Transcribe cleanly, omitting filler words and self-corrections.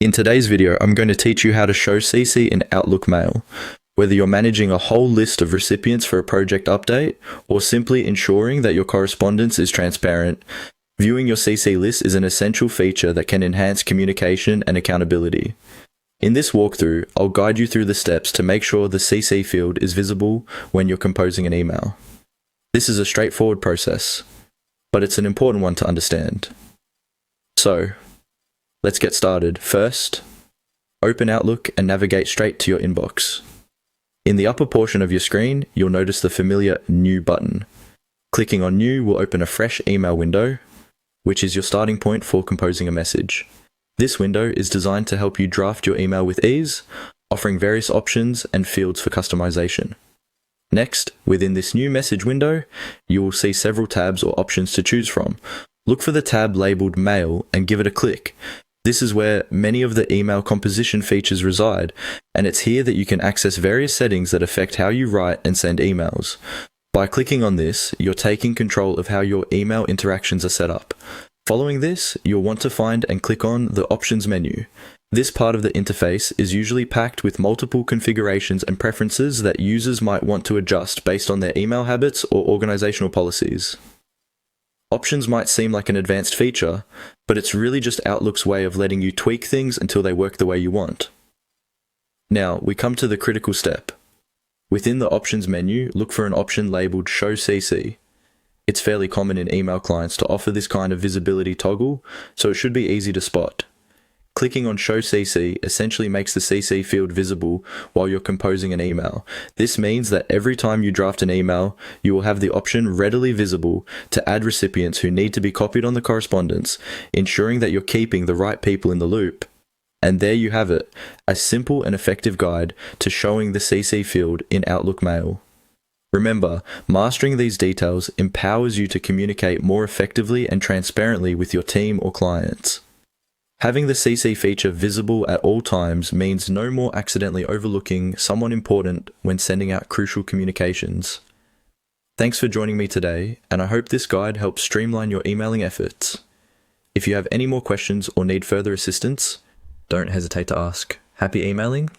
In today's video, I'm going to teach you how to show CC in Outlook Mail. Whether you're managing a whole list of recipients for a project update, or simply ensuring that your correspondence is transparent, viewing your CC list is an essential feature that can enhance communication and accountability. In this walkthrough, I'll guide you through the steps to make sure the CC field is visible when you're composing an email. This is a straightforward process, but it's an important one to understand. So, let's get started. First, open Outlook and navigate straight to your inbox. In the upper portion of your screen, you'll notice the familiar New button. Clicking on New will open a fresh email window, which is your starting point for composing a message. This window is designed to help you draft your email with ease, offering various options and fields for customization. Next, within this new message window, you will see several tabs or options to choose from. Look for the tab labeled Mail and give it a click. This is where many of the email composition features reside, and it's here that you can access various settings that affect how you write and send emails. By clicking on this, you're taking control of how your email interactions are set up. Following this, you'll want to find and click on the Options menu. This part of the interface is usually packed with multiple configurations and preferences that users might want to adjust based on their email habits or organizational policies. Options might seem like an advanced feature, but it's really just Outlook's way of letting you tweak things until they work the way you want. Now, we come to the critical step. Within the Options menu, look for an option labeled Show CC. It's fairly common in email clients to offer this kind of visibility toggle, so it should be easy to spot. Clicking on Show CC essentially makes the CC field visible while you're composing an email. This means that every time you draft an email, you will have the option readily visible to add recipients who need to be copied on the correspondence, ensuring that you're keeping the right people in the loop. And there you have it, a simple and effective guide to showing the CC field in Outlook Mail. Remember, mastering these details empowers you to communicate more effectively and transparently with your team or clients. Having the CC feature visible at all times means no more accidentally overlooking someone important when sending out crucial communications. Thanks for joining me today, and I hope this guide helps streamline your emailing efforts. If you have any more questions or need further assistance, don't hesitate to ask. Happy emailing.